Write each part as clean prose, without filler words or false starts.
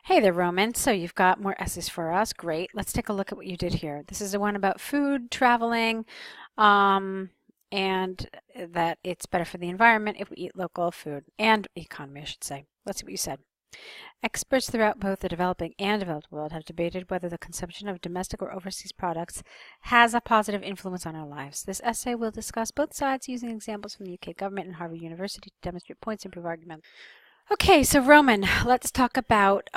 Hey there, Roman. So you've got more essays for us. Great. Let's take a look at what you did here. This is the one about food, traveling, um, and that it's better for the environment if we eat local food and economy, I should say. Let's see what you said. Experts throughout both the developing and developed world have debated whether the consumption of domestic or overseas products has a positive influence on our lives. This essay will discuss both sides using examples from the UK government and Harvard University to demonstrate points and prove arguments. Okay, so Roman, let's talk about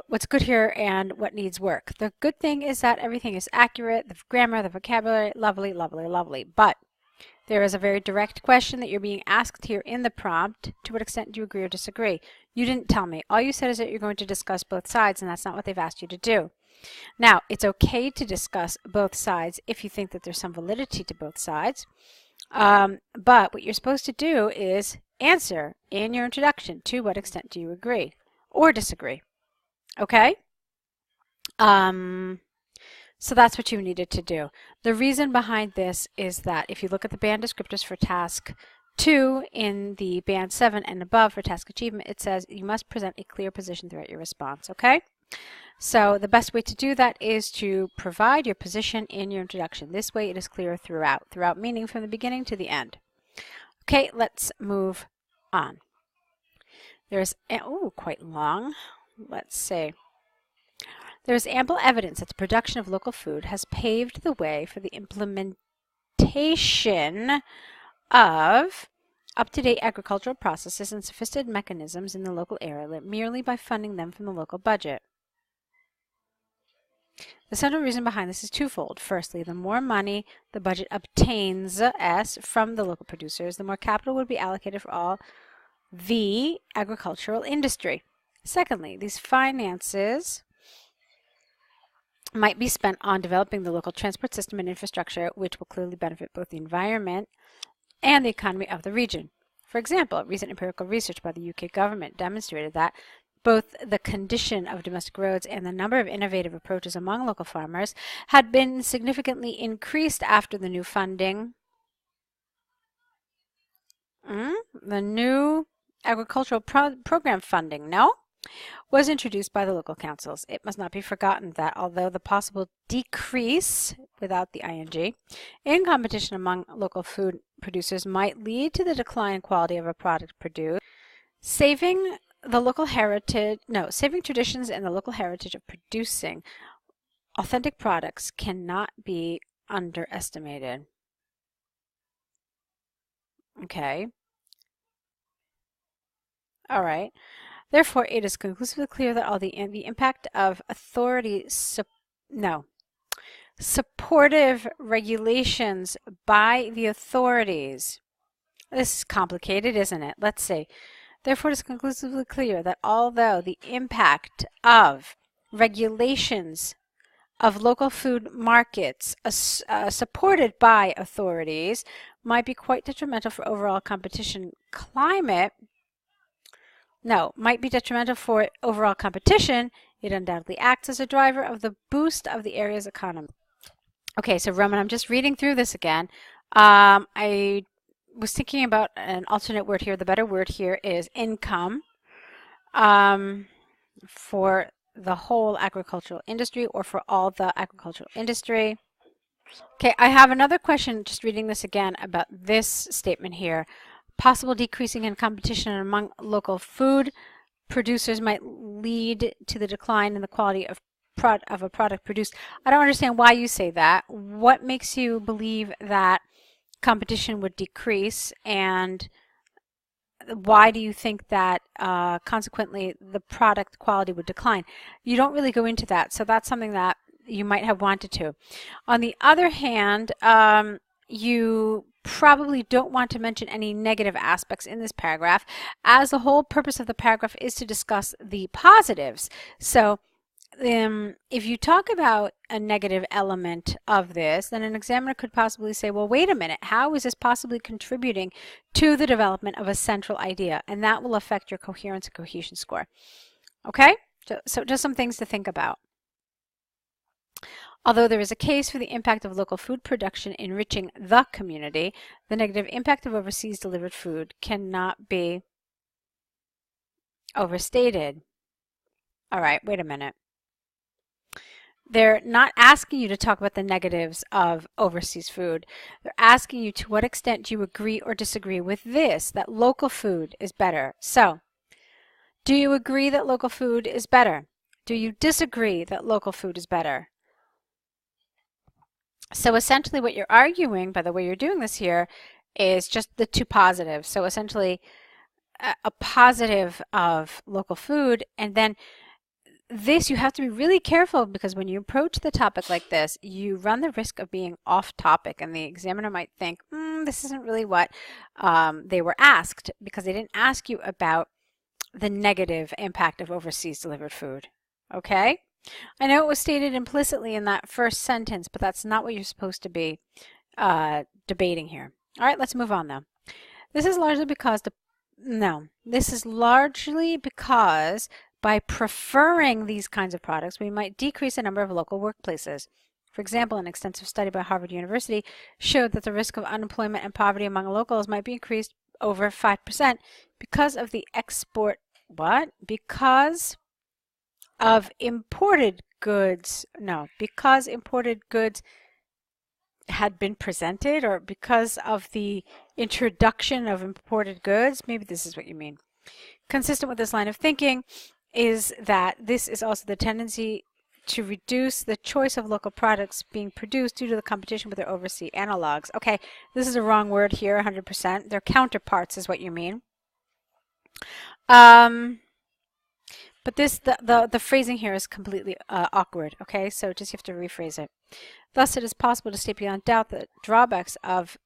what's good here and what needs work. The good thing is that everything is accurate, the grammar, the vocabulary, lovely, lovely, lovely. But there is a very direct question that you're being asked here in the prompt. To what extent do you agree or disagree? You didn't tell me. All you said is that you're going to discuss both sides, and that's not what they've asked you to do. Now, it's okay to discuss both sides if you think that there's some validity to both sides. But what you're supposed to do is answer in your introduction, to what extent do you agree or disagree? Okay? So that's what you needed to do. The reason behind this is that if you look at the band descriptors for task 2 in the band 7 and above for task achievement, it says you must present a clear position throughout your response, okay? So the best way to do that is to provide your position in your introduction. This way it is clear throughout meaning from the beginning to the end. Okay, let's move on. There's, oh, quite long. Let's see. There is ample evidence that the production of local food has paved the way for the implementation of up-to-date agricultural processes and sophisticated mechanisms in the local area merely by funding them from the local budget. The central reason behind this is twofold. Firstly, the more money the budget obtains from the local producers, the more capital would be allocated for all the agricultural industry. Secondly, these finances might be spent on developing the local transport system and infrastructure, which will clearly benefit both the environment and the economy of the region. For example, recent empirical research by the UK government demonstrated that both the condition of domestic roads and the number of innovative approaches among local farmers had been significantly increased after the new funding. The new agricultural program funding, was introduced by the local councils. It must not be forgotten that although the possible decrease, without the ing, in competition among local food producers might lead to the decline in quality of a product produced, saving traditions and the local heritage of producing authentic products cannot be underestimated. Okay. All right. Therefore, it is conclusively clear that all the impact of supportive regulations by the authorities. This is complicated, isn't it? Let's see. Therefore, it is conclusively clear that although the impact of regulations of local food markets supported by authorities might be quite detrimental for overall competition climate, might be detrimental for overall competition, it undoubtedly acts as a driver of the boost of the area's economy. Okay, so Roman, I'm just reading through this again. I was thinking about an alternate word here. The better word here is income for the whole agricultural industry or for all the agricultural industry. Okay, I have another question, just reading this again, about this statement here. Possible decreasing in competition among local food producers might lead to the decline in the quality of a product produced. I don't understand why you say that. What makes you believe that competition would decrease, and why do you think that consequently the product quality would decline? You don't really go into that, so that's something that you might have wanted to. On the other hand, you probably don't want to mention any negative aspects in this paragraph, as the whole purpose of the paragraph is to discuss the positives. So if you talk about a negative element of this, then an examiner could possibly say, well, wait a minute, how is this possibly contributing to the development of a central idea? And that will affect your coherence and cohesion score. Okay? So just some things to think about. Although there is a case for the impact of local food production enriching the community, the negative impact of overseas delivered food cannot be overstated. All right, wait a minute. They're not asking you to talk about the negatives of overseas food. They're asking you to what extent do you agree or disagree with this, that local food is better. So, do you agree that local food is better? Do you disagree that local food is better? So essentially what you're arguing, by the way you're doing this here, is just the two positives. So essentially a positive of local food, and then this you have to be really careful, because when you approach the topic like this, you run the risk of being off topic, and the examiner might think, this isn't really what they were asked, because they didn't ask you about the negative impact of overseas delivered food. Okay? I know it was stated implicitly in that first sentence, but that's not what you're supposed to be debating here. All right, let's move on though. This is largely because by preferring these kinds of products, we might decrease the number of local workplaces. For example, an extensive study by Harvard University showed that the risk of unemployment and poverty among locals might be increased over 5% because of the because of imported goods. No, because imported goods had been presented, or because of the introduction of imported goods. Maybe this is what you mean. Consistent with this line of thinking is that this is also the tendency to reduce the choice of local products being produced due to the competition with their overseas analogs. Okay, this is a wrong word here, 100%. Their counterparts is what you mean. But the phrasing here is completely awkward, okay? So just you have to rephrase it. Thus, it is possible to state beyond doubt that drawbacks of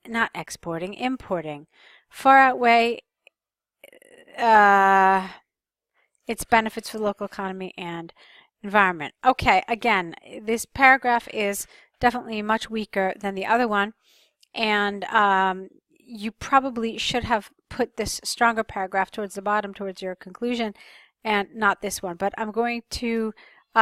not exporting, importing far outweigh its benefits for the local economy and environment. Okay, again, this paragraph is definitely much weaker than the other one, and you probably should have put this stronger paragraph towards the bottom, towards your conclusion, and not this one. But I'm going to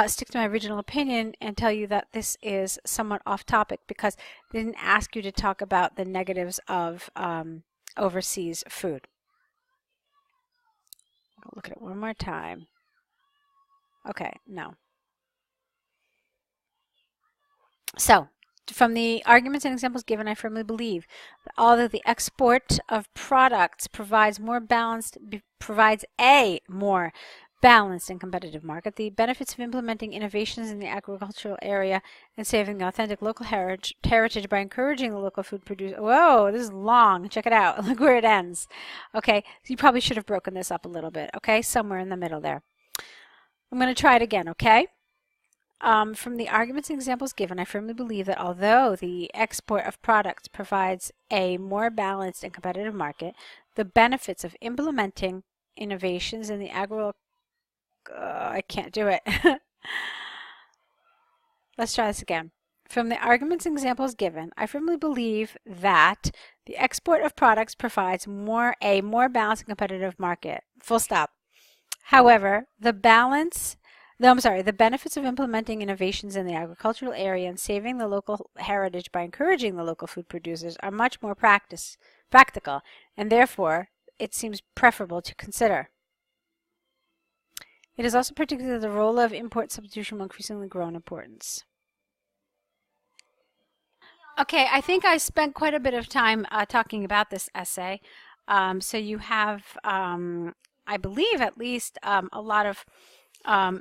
stick to my original opinion and tell you that this is somewhat off topic, because they didn't ask you to talk about the negatives of overseas food. I'll look at it one more time. Okay, no. So, from the arguments and examples given, I firmly believe that although the export of products provides a more balanced and competitive market, the benefits of implementing innovations in the agricultural area and saving the authentic local heritage by encouraging the local food producer. Whoa, this is long. Check it out. Look where it ends. Okay, so you probably should have broken this up a little bit. Okay, somewhere in the middle there. I'm going to try it again, okay? From the arguments and examples given, I firmly believe that although the export of products provides a more balanced and competitive market, the benefits of implementing innovations in the I can't do it. Let's try this again. From the arguments and examples given, I firmly believe that the export of products provides a more balanced and competitive market. Full stop. However, the benefits of implementing innovations in the agricultural area and saving the local heritage by encouraging the local food producers are much more practical, and therefore it seems preferable to consider. It is also particularly the role of import substitution will increasingly grow in importance. Okay, I think I spent quite a bit of time talking about this essay, so you have, I believe, at least a lot of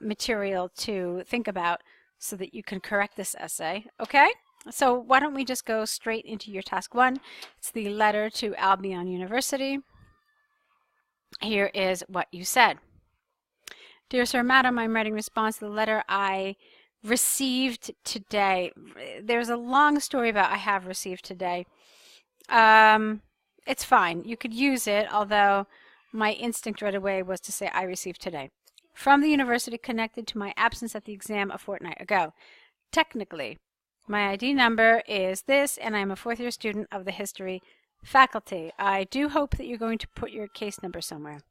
material to think about so that you can correct this essay. Okay, so why don't we just go straight into your task 1. It's the letter to Albion University. Here is what you said. Dear Sir, Madam, I'm writing response to the letter I received today. There's a long story about I have received today. It's fine. You could use it, although my instinct right away was to say I received today. From the university connected to my absence at the exam a fortnight ago. Technically, my ID number is this, and I'm a 4th-year student of the history faculty. I do hope that you're going to put your case number somewhere.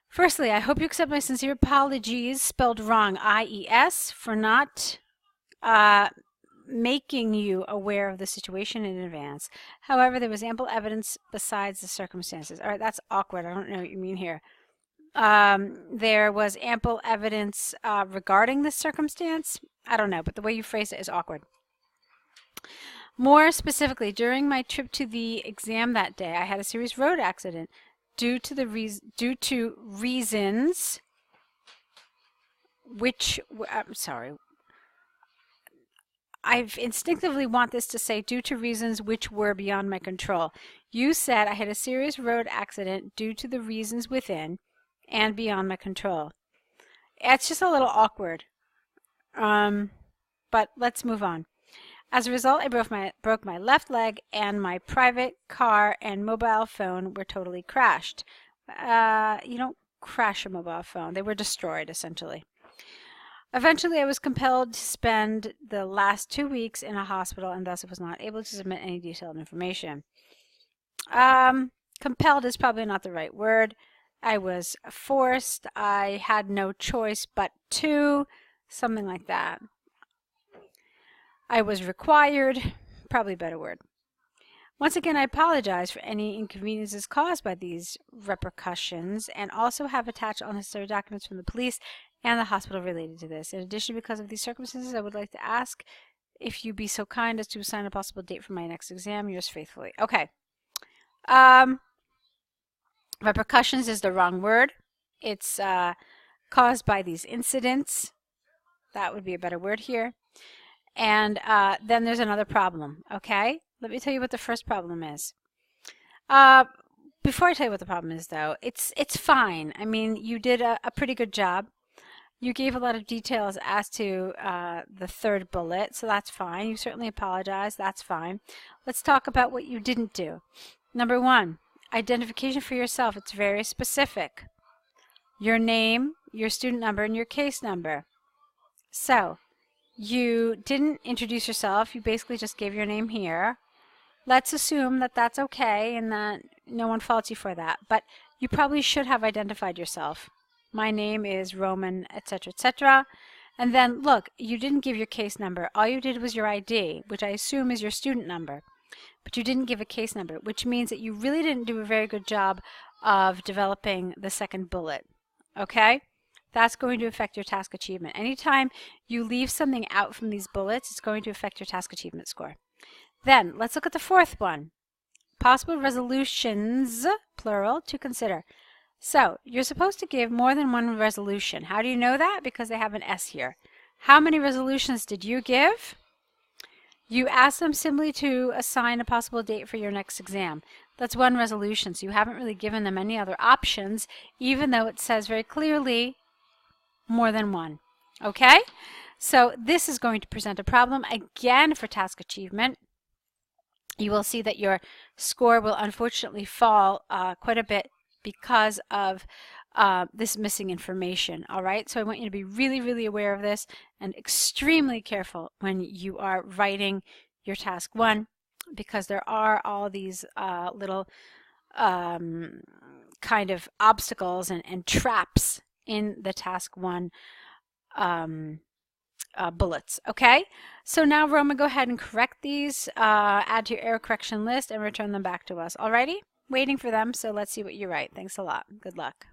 Firstly, I hope you accept my sincere apologies, spelled wrong, IES, for not making you aware of the situation in advance. However, there was ample evidence besides the circumstances. All right, that's awkward. I don't know what you mean here. there was ample evidence regarding this circumstance. I don't know, but the way you phrase it is awkward. More specifically, during my trip to the exam that day, I had a serious road accident due to reasons which I'm sorry. I instinctively want this to say due to reasons which were beyond my control. You said I had a serious road accident due to the reasons within and beyond my control. It's just a little awkward. But let's move on. As a result, I broke my left leg, and my private car and mobile phone were totally crashed. You don't crash a mobile phone. They were destroyed, essentially. Eventually, I was compelled to spend the last 2 weeks in a hospital, and thus I was not able to submit any detailed information. Compelled is probably not the right word. I was forced. I had no choice but to, something like that. I was required, probably a better word. Once again, I apologize for any inconveniences caused by these repercussions, and also have attached all necessary documents from the police and the hospital related to this. In addition, because of these circumstances, I would like to ask if you be so kind as to assign a possible date for my next exam. Yours faithfully. Okay. Repercussions is the wrong word. It's caused by these incidents. That would be a better word here. And then there's another problem, okay? Let me tell you what the first problem is. Before I tell you what the problem is, though, it's fine. I mean, you did a pretty good job. You gave a lot of details as to the third bullet, so that's fine. You certainly apologized. That's fine. Let's talk about what you didn't do. Number 1, identification for yourself. It's very specific. Your name, your student number, and your case number. So, you didn't introduce yourself. You basically just gave your name here. Let's assume that that's okay and that no one faults you for that. But you probably should have identified yourself. My name is Roman, etc., etc. And then, look, you didn't give your case number. All you did was your ID, which I assume is your student number. But you didn't give a case number, which means that you really didn't do a very good job of developing the second bullet. Okay? That's going to affect your task achievement. Anytime you leave something out from these bullets, it's going to affect your task achievement score. Then, let's look at the fourth one. Possible resolutions, plural, to consider. So, you're supposed to give more than one resolution. How do you know that? Because they have an S here. How many resolutions did you give? You asked them simply to assign a possible date for your next exam. That's one resolution, so you haven't really given them any other options, even though it says very clearly more than one. Okay? So this is going to present a problem again for task achievement. You will see that your score will unfortunately fall quite a bit because of this missing information. All right? So I want you to be really, really aware of this and extremely careful when you are writing your task 1, because there are all these little kind of obstacles and traps in the task 1 bullets. Okay, so now Roma, go ahead and correct these, add to your error correction list, and return them back to us. Alrighty, waiting for them, so let's see what you write. Thanks a lot. Good luck.